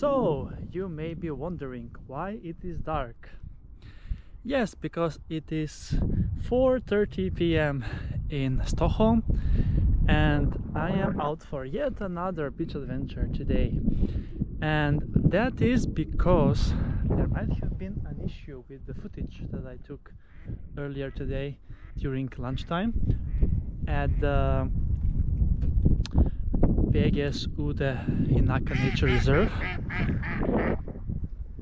So, you may be wondering why it is dark. Yes, because it is 4:30 p.m. in Stockholm and I am out for yet another beach adventure today. And that is because there might have been an issue with the footage that I took earlier today during lunchtime at the Fagersjö in Nature Reserve.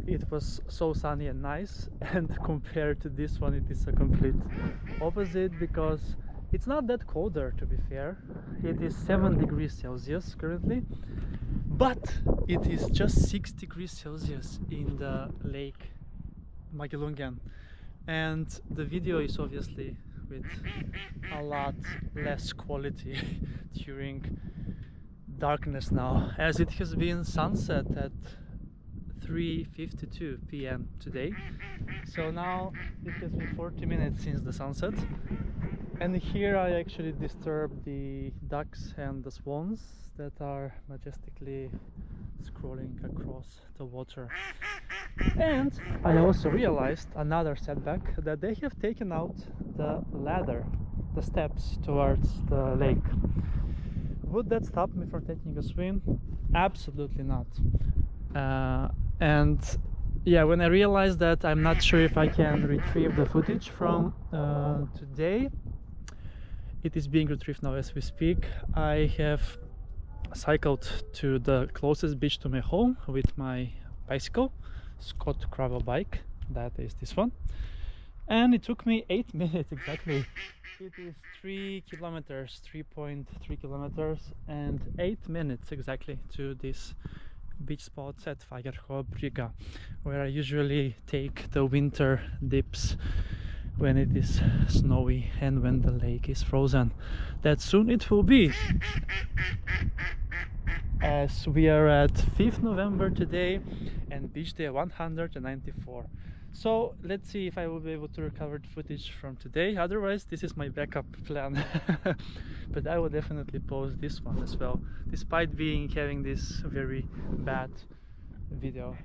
It was so sunny and nice, and compared to this one it is a complete opposite, because it's not that colder, to be fair. It is 7 degrees Celsius currently, but it is just 6 degrees Celsius in the lake Magellungen, and the video is obviously with a lot less quality during darkness now, as it has been sunset at 3:52 p.m. today. So now it has been 40 minutes since the sunset, and here I actually disturbed the ducks and the swans that are majestically scrolling across the water. And I also realized another setback, that they have taken out the ladder, the steps towards the lake. Would that stop me from taking a swim? Absolutely not. And yeah, when I realized that I'm not sure if I can retrieve the footage from today, it is being retrieved now as we speak. I have cycled to the closest beach to my home with my bicycle, Scott gravel bike, that is this one, and it took me 8 minutes exactly. It is 3 kilometers, 3.3 kilometers, and 8 minutes exactly to this beach spot at Fagersjöbryggan, where I usually take the winter dips when it is snowy and when the lake is frozen. That soon it will be, as we are at 5th November today and beach day 194. So let's see if I will be able to recover the footage from today. Otherwise, this is my backup plan. But I will definitely post this one as well, despite having this very bad video.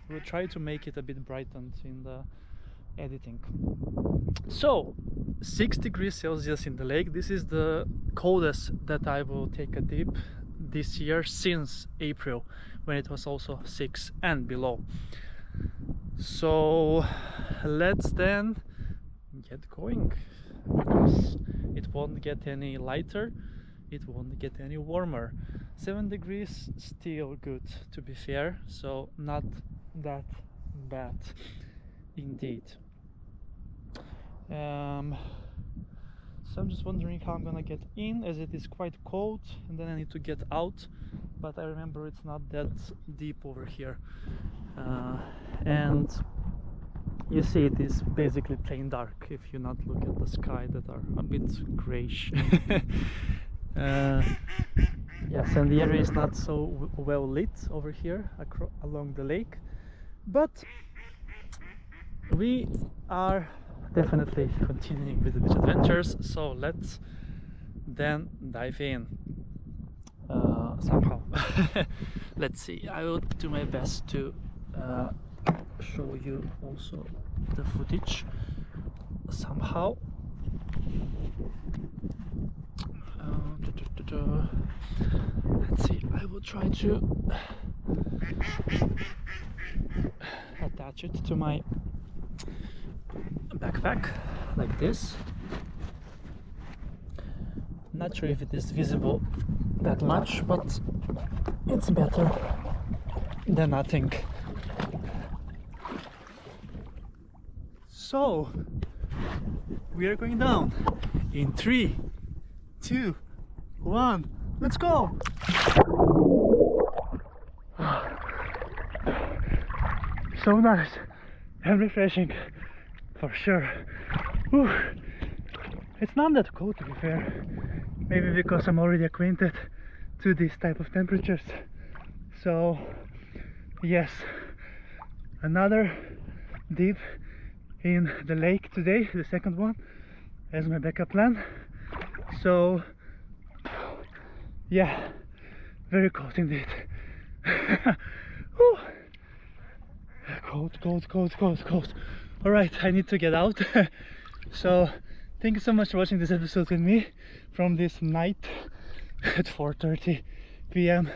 We'll try to make it a bit brightened in the editing. So 6 degrees Celsius in the lake. This is the coldest that I will take a dip this year since April, when it was also 6 and below. So let's then get going, because it won't get any lighter, it won't get any warmer. 7 degrees, still good, to be fair, so not that bad indeed. So I'm just wondering how I'm gonna get in, as it is quite cold, and then I need to get out, but I remember it's not that deep over here. And you see it is basically plain dark if you not look at the sky that are a bit grayish. Yes, and the area is not so well lit over here along the lake, but we are definitely continuing with the beach adventures, so let's then dive in somehow. Let's see, I will do my best to show you also the footage somehow. Let's see, I will try to attach it to my backpack like this. Not sure if it is visible that much, but it's better than nothing. So we are going down in 3, 2, 1, let's go! So nice and refreshing for sure. Whew. It's not that cold, to be fair, maybe because I'm already acquainted to this type of temperatures. So yes, another dip in the lake today, the second one, as my backup plan. So yeah, very cold indeed. Whew. Cold. All right, I need to get out. So thank you so much for watching this episode with me from this night at 4:30 p.m.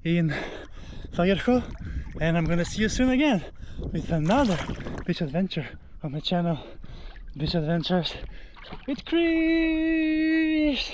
in Fagersjö, and I'm gonna see you soon again with another beach adventure on my channel, Beach Adventures with Chris.